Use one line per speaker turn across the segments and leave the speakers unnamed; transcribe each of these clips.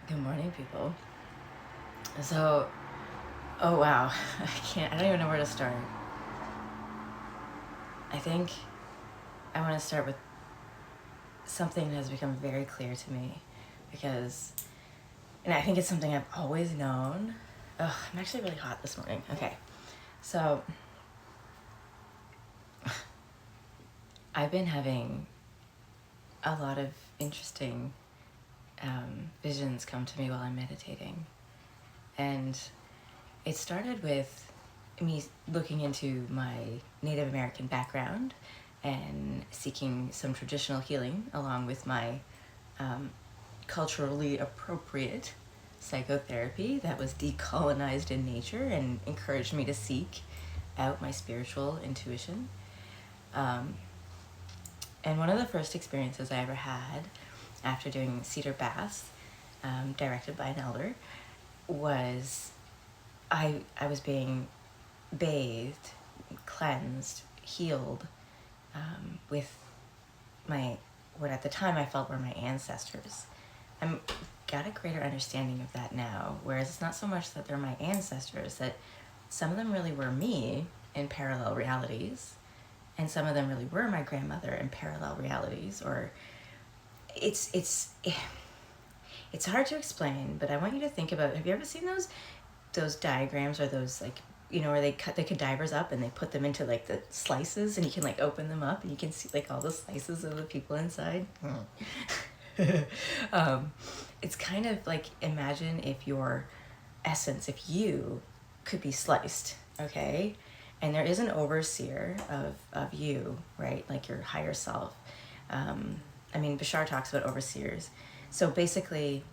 Good morning, people. So, oh wow, I don't even know where to start. I think I want to start with something that has become very clear to me because, and I think it's something I've always known. Ugh, I'm actually really hot this morning. Okay, so I've been having a lot of interesting visions come to me while I'm meditating. And it started with me looking into my Native American background and seeking some traditional healing along with my culturally appropriate psychotherapy that was decolonized in nature and encouraged me to seek out my spiritual intuition. And one of the first experiences I ever had after doing cedar baths, directed by an elder, was I was being bathed, cleansed, healed with what at the time I felt were my ancestors. I'm got a greater understanding of that now, whereas it's not so much that they're my ancestors, that some of them really were me in parallel realities, and some of them really were my grandmother in parallel realities. Or it's hard to explain, but I want you to think about, have you ever seen those diagrams, or those, like, where they cut the cadavers up and they put them into like the slices, and you can like open them up and you can see like all the slices of the people inside? It's kind of like, imagine if your essence, if you could be sliced, okay? And there is an overseer of you, right? Like your higher self. Bashar talks about overseers. So basically,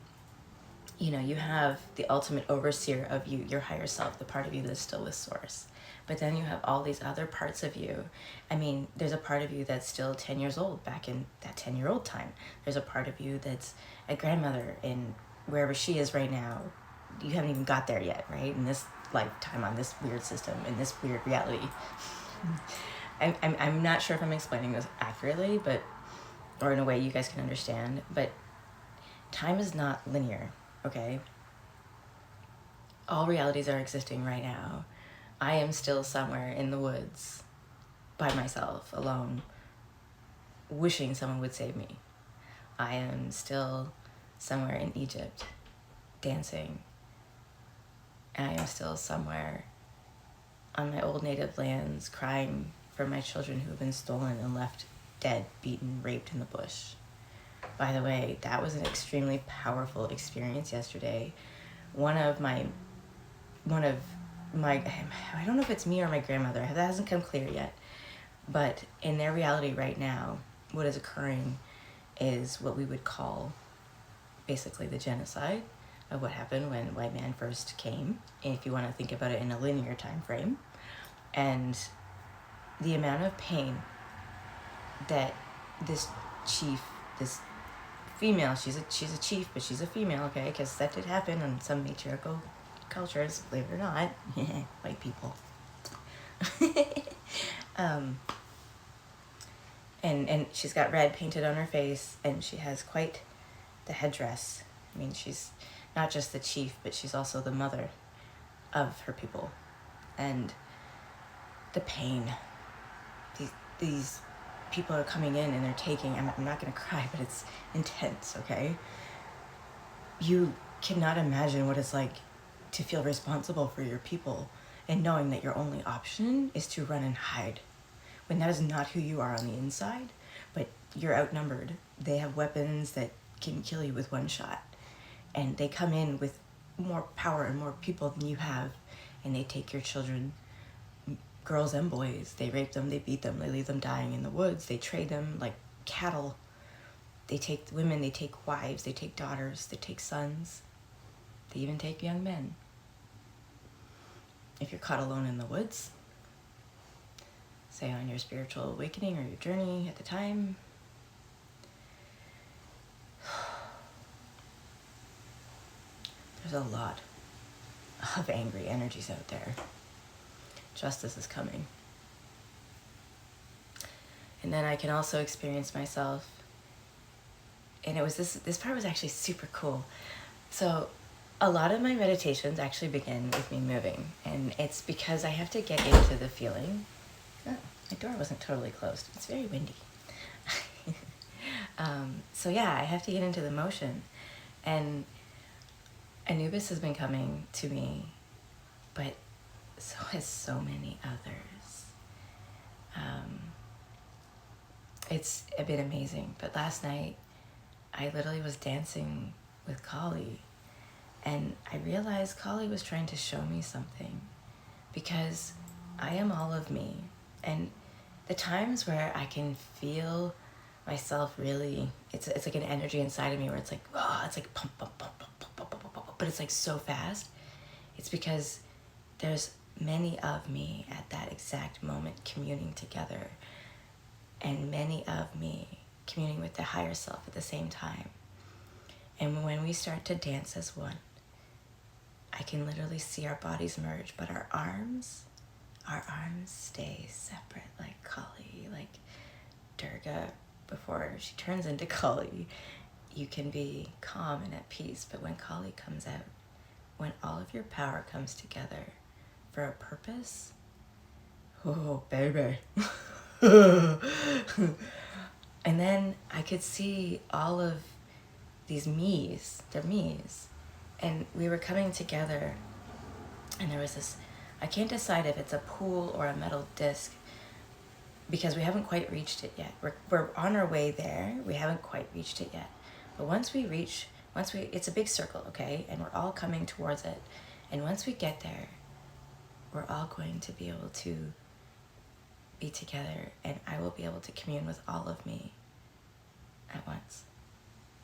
you have the ultimate overseer of you, your higher self, the part of you that's still with Source. But then you have all these other parts of you. There's a part of you that's still 10 years old, back in that 10-year-old time. There's a part of you that's a grandmother in wherever she is right now. You haven't even got there yet, right? In this lifetime, on this weird system, in this weird reality. I'm not sure if I'm explaining this accurately, or in a way you guys can understand, but time is not linear. Okay? All realities are existing right now. I am still somewhere in the woods by myself, alone, wishing someone would save me. I am still somewhere in Egypt, dancing. And I am still somewhere on my old native lands, crying for my children who have been stolen and left dead, beaten, raped in the bush. By the way, that was an extremely powerful experience yesterday. One of my, I don't know if it's me or my grandmother, that hasn't come clear yet, but in their reality right now, what is occurring is what we would call basically the genocide of what happened when white man first came, if you want to think about it in a linear time frame. And the amount of pain that this chief, this female, she's a chief, but she's a female, okay, because that did happen in some matriarchal cultures, believe it or not. White people. And she's got red painted on her face, and she has quite the headdress. She's not just the chief, but she's also the mother of her people. And the pain, these people are coming in and they're taking, I'm not going to cry, but it's intense, okay? You cannot imagine what it's like to feel responsible for your people and knowing that your only option is to run and hide, when that is not who you are on the inside, but you're outnumbered. They have weapons that can kill you with one shot, and they come in with more power and more people than you have, and they take your children, girls and boys. They rape them, they beat them, they leave them dying in the woods, they trade them like cattle. They take women, they take wives, they take daughters, they take sons, they even take young men. If you're caught alone in the woods, say on your spiritual awakening or your journey at the time, there's a lot of angry energies out there. Justice is coming. And then I can also experience myself, and it was this part was actually super cool. So a lot of my meditations actually begin with me moving, and it's because I have to get into the feeling. Oh, my door wasn't totally closed. It's very windy. So yeah, I have to get into the motion, and Anubis has been coming to me, but so has so many others. It's been amazing. But last night, I literally was dancing with Kali, and I realized Kali was trying to show me something, because I am all of me, and the times where I can feel myself really, it's like an energy inside of me where it's like, oh, it's like pump, pump, pump, pump, pump, pump, pump, pump, but it's like so fast. It's because there's many of me at that exact moment communing together, and many of me communing with the higher self at the same time. And when we start to dance as one, I can literally see our bodies merge, but our arms stay separate, like Kali, like Durga. Before she turns into Kali, you can be calm and at peace, but when Kali comes out, when all of your power comes together for a purpose, oh baby. And then I could see all of these me's, they're me's, and we were coming together, and there was this, I can't decide if it's a pool or a metal disc, because we haven't quite reached it yet. We're on our way there. We haven't quite reached it yet. But it's a big circle, okay? And we're all coming towards it. And once we get there, we're all going to be able to be together, and I will be able to commune with all of me at once.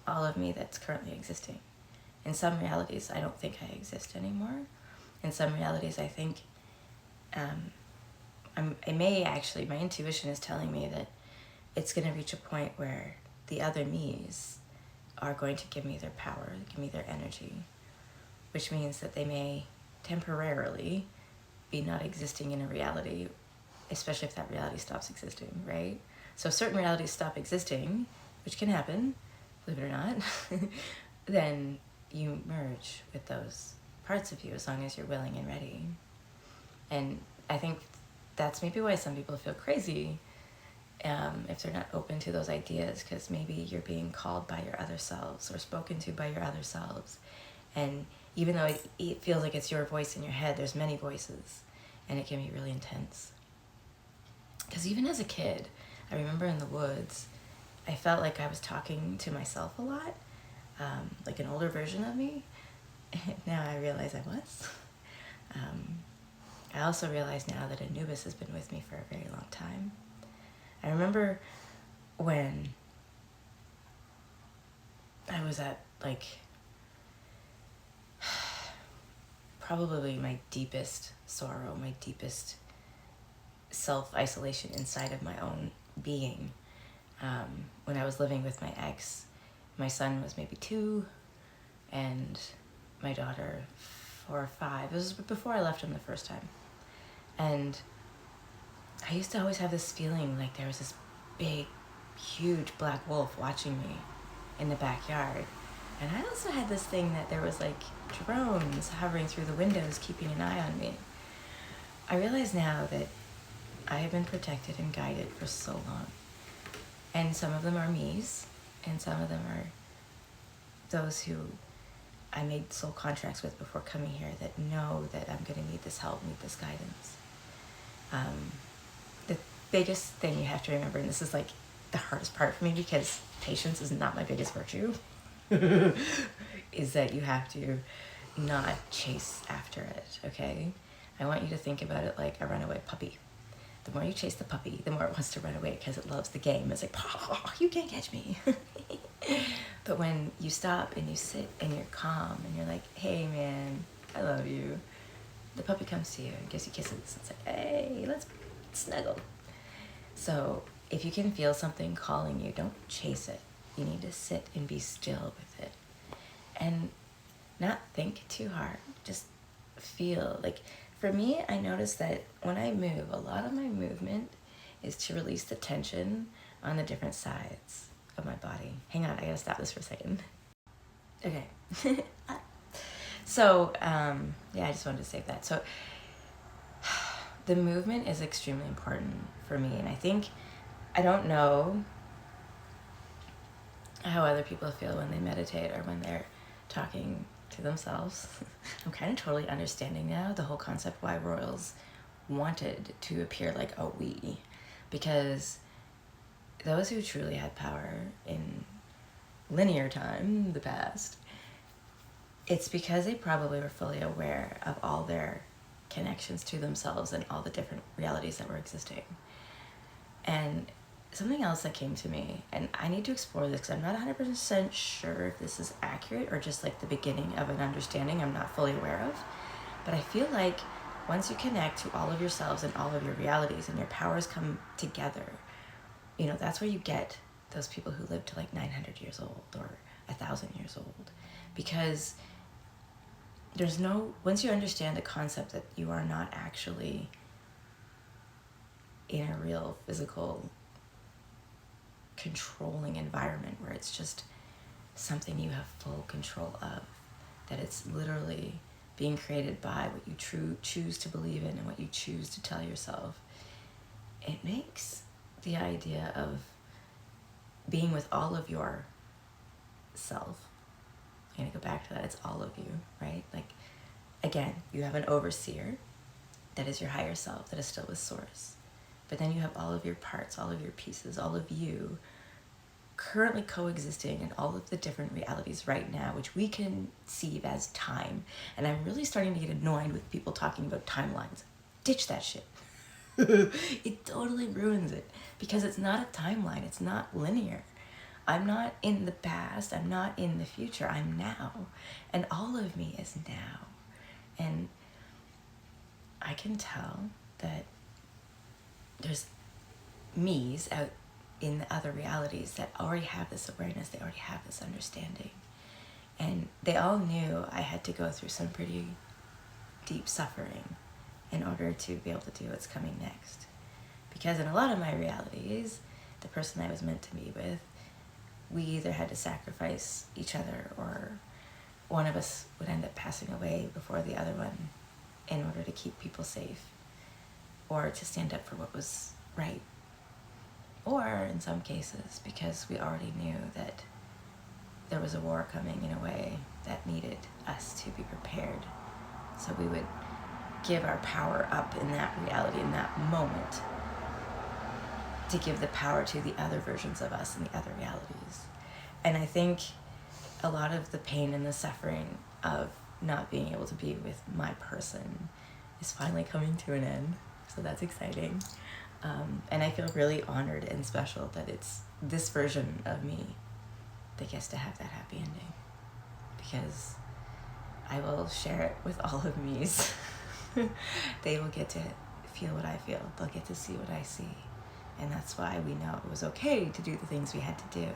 All of me that's currently existing. In some realities, I don't think I exist anymore. In some realities, I think my intuition is telling me that it's going to reach a point where the other me's are going to give me their power, give me their energy, which means that they may temporarily be not existing in a reality, especially if that reality stops existing, right? So if certain realities stop existing, which can happen, believe it or not, then you merge with those parts of you as long as you're willing and ready. And I think that's maybe why some people feel crazy if they're not open to those ideas, because maybe you're being called by your other selves or spoken to by your other selves. And even though it feels like it's your voice in your head, there's many voices, and it can be really intense. Because even as a kid, I remember in the woods, I felt like I was talking to myself a lot, like an older version of me. Now I realize I was. I also realize now that Anubis has been with me for a very long time. I remember when I was at, like, probably my deepest sorrow, my deepest self-isolation inside of my own being. When I was living with my ex, my son was maybe 2, and my daughter 4 or 5. It was before I left him the first time. And I used to always have this feeling like there was this big, huge black wolf watching me in the backyard. And I also had this thing that there was like drones hovering through the windows keeping an eye on me. I realize now that I have been protected and guided for so long. And some of them are me's, and some of them are those who I made soul contracts with before coming here that know that I'm going to need this help, need this guidance. The biggest thing you have to remember, and this is like the hardest part for me because patience is not my biggest virtue, is that you have to not chase after it, okay? I want you to think about it like a runaway puppy. The more you chase the puppy, the more it wants to run away because it loves the game. It's like, oh, you can't catch me. But when you stop and you sit and you're calm and you're like, hey man, I love you, the puppy comes to you and gives you kisses. It's like, hey, let's snuggle. So if you can feel something calling you, don't chase it. You need to sit and be still with it. And not think too hard. Just feel. Like, for me, I notice that when I move, a lot of my movement is to release the tension on the different sides of my body. Hang on, I gotta stop this for a second. Okay. So, yeah, I just wanted to say that. So, the movement is extremely important for me. And I think, I don't know how other people feel when they meditate or when they're talking to themselves. I'm kind of totally understanding now the whole concept why royals wanted to appear like a we. Because those who truly had power in linear time, the past, it's because they probably were fully aware of all their connections to themselves and all the different realities that were existing. And something else that came to me, and I need to explore this because I'm not 100% sure if this is accurate or just like the beginning of an understanding I'm not fully aware of, but I feel like once you connect to all of yourselves and all of your realities and your powers come together, you know, that's where you get those people who live to like 900 years old or 1,000 years old. Because there's no, once you understand the concept that you are not actually in a real physical controlling environment where it's just something you have full control of, that it's literally being created by what you choose to believe in and what you choose to tell yourself, it makes the idea of being with all of your self, I'm gonna go back to that, it's all of you, right? Like, again, you have an overseer that is your higher self that is still with source, but then you have all of your parts, all of your pieces, all of you currently coexisting in all of the different realities right now, which we conceive as time. And I'm really starting to get annoyed with people talking about timelines. Ditch that shit. It totally ruins it, because it's not a timeline, it's not linear. I'm not in the past, I'm not in the future, I'm now. And all of me is now. And I can tell that there's me's out in the other realities that already have this awareness, they already have this understanding. And they all knew I had to go through some pretty deep suffering in order to be able to do what's coming next. Because in a lot of my realities, the person I was meant to be with, we either had to sacrifice each other, or one of us would end up passing away before the other one in order to keep people safe, or to stand up for what was right. Or in some cases, because we already knew that there was a war coming in a way that needed us to be prepared. So we would give our power up in that reality, in that moment, to give the power to the other versions of us in the other realities. And I think a lot of the pain and the suffering of not being able to be with my person is finally coming to an end. So that's exciting. And I feel really honored and special that it's this version of me that gets to have that happy ending. Because I will share it with all of me's. They will get to feel what I feel. They'll get to see what I see. And that's why we know it was okay to do the things we had to do.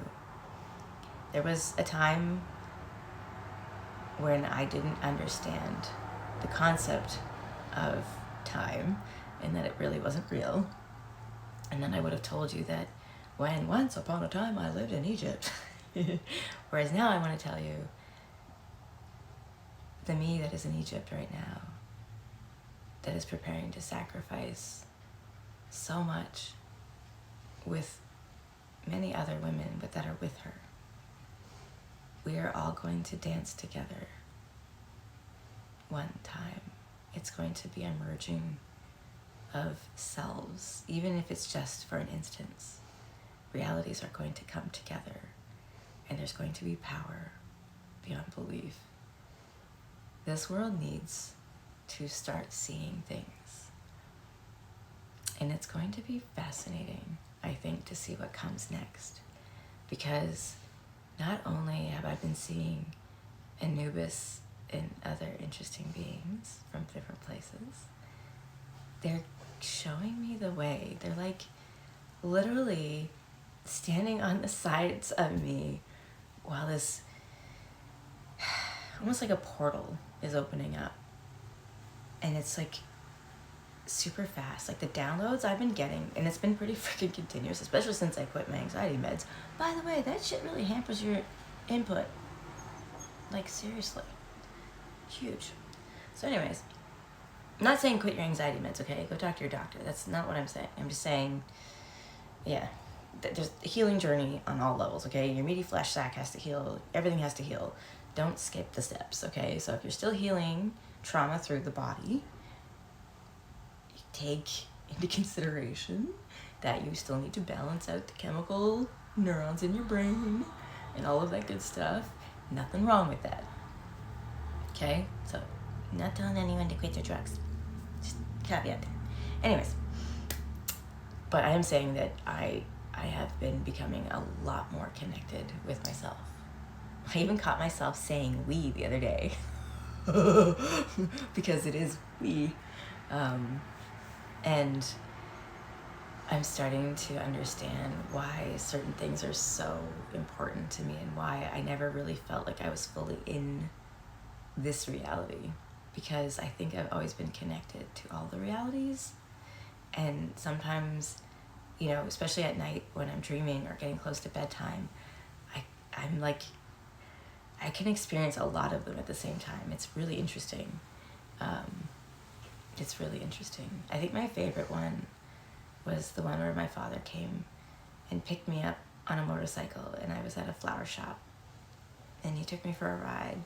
There was a time when I didn't understand the concept of time and that it really wasn't real. And then I would have told you that when once upon a time I lived in Egypt. Whereas now I want to tell you the me that is in Egypt right now, that is preparing to sacrifice so much with many other women, but that are with her. We are all going to dance together one time. It's going to be a merging of selves, even if it's just for an instance. Realities are going to come together, and there's going to be power beyond belief. This world needs to start seeing things. And it's going to be fascinating, I think, to see what comes next. Because not only have I been seeing Anubis and other interesting beings from different places, they're showing me the way. They're like literally standing on the sides of me while this, almost like a portal is opening up. And it's like super fast. Like the downloads I've been getting, and it's been pretty freaking continuous, especially since I quit my anxiety meds. By the way, that shit really hampers your input. Like, seriously. Huge. So anyways, I'm not saying quit your anxiety meds, okay? Go talk to your doctor. That's not what I'm saying. I'm just saying, yeah, there's a healing journey on all levels, okay? Your meaty flesh sac has to heal. Everything has to heal. Don't skip the steps, okay? So if you're still healing trauma through the body, you take into consideration that you still need to balance out the chemical neurons in your brain and all of that good stuff. Nothing wrong with that. Okay? So, not telling anyone to quit their drugs. Just caveat there. Anyways, but I am saying that I have been becoming a lot more connected with myself. I even caught myself saying we the other day. Because it is we. And I'm starting to understand why certain things are so important to me and why I never really felt like I was fully in this reality, because I think I've always been connected to all the realities. And sometimes, you know, especially at night when I'm dreaming or getting close to bedtime, I'm like, I can experience a lot of them at the same time. It's really interesting. It's really interesting. I think my favorite one was the one where my father came and picked me up on a motorcycle, and I was at a flower shop, and he took me for a ride.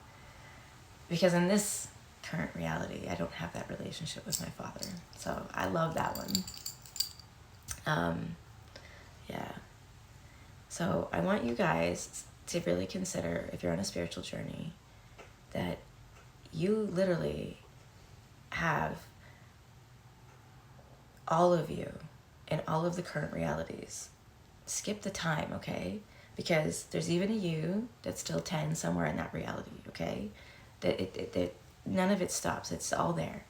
Because in this current reality, I don't have that relationship with my father. So I love that one. Yeah. So I want you guys to really consider, if you're on a spiritual journey, that you literally have all of you in all of the current realities. Skip the time, okay? Because there's even a you that's still 10 somewhere in that reality, okay? That none of it stops. It's all there.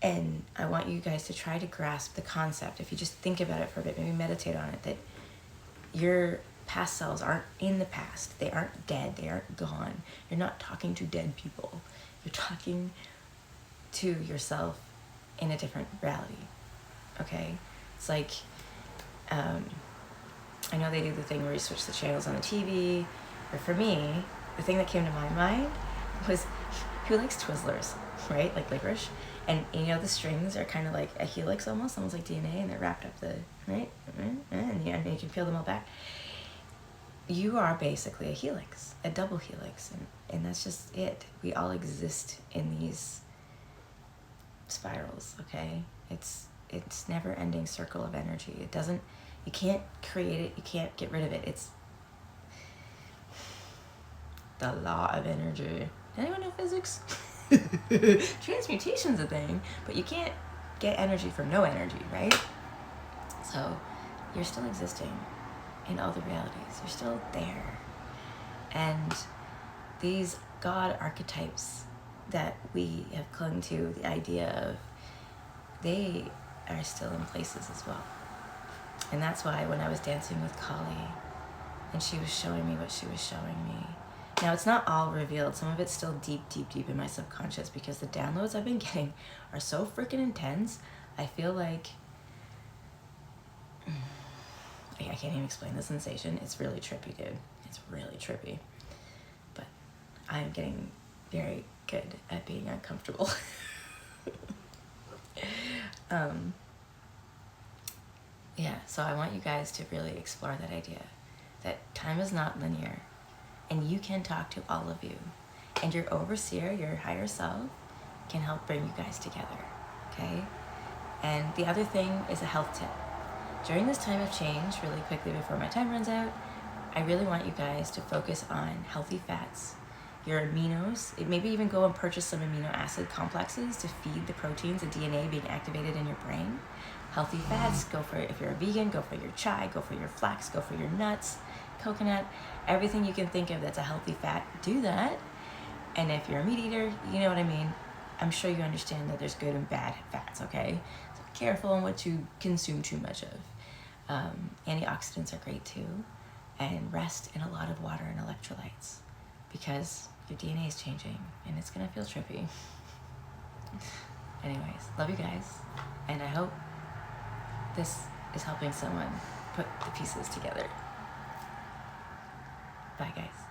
And I want you guys to try to grasp the concept. If you just think about it for a bit, maybe meditate on it, that your past selves aren't in the past. They aren't dead. They aren't gone. You're not talking to dead people. You're talking to yourself in a different reality. Okay? It's like, I know they do the thing where you switch the channels on the TV, but for me, the thing that came to my mind was, who likes Twizzlers, right? Like licorice. And you know, the strings are kind of like a helix almost like DNA, and they're wrapped up the, right? And you can peel them all back. You are basically a helix, a double helix, and that's just it. We all exist in these spirals, okay? It's never ending circle of energy. It doesn't, you can't create it, you can't get rid of it. It's the law of energy. Does anyone know physics? Transmutation's a thing, but you can't get energy from no energy, right? So you're still existing in all the realities. You're still there. And these God archetypes that we have clung to, the idea of, they are still in places as well. And that's why when I was dancing with Kali and she was showing me what she was showing me, now it's not all revealed. Some of it's still deep in my subconscious, because the downloads I've been getting are so freaking intense. I feel like, I can't even explain the sensation. It's really trippy, dude. It's really trippy. But I'm getting very good at being uncomfortable. Yeah, so I want you guys to really explore that idea that time is not linear, and you can talk to all of you, and your overseer, your higher self, can help bring you guys together, okay? And the other thing is a health tip. During this time of change, really quickly before my time runs out, I really want you guys to focus on healthy fats, your aminos, maybe even go and purchase some amino acid complexes to feed the proteins and DNA being activated in your brain. Healthy fats, go for it. If you're a vegan, go for your chai, go for your flax, go for your nuts, coconut, everything you can think of that's a healthy fat, do that. And if you're a meat eater, you know what I mean. I'm sure you understand that there's good and bad fats, okay? So be careful on what you consume too much of. Antioxidants are great too. And rest and a lot of water and electrolytes, because your DNA is changing and it's gonna feel trippy. Anyways, love you guys. And I hope this is helping someone put the pieces together. Bye, guys.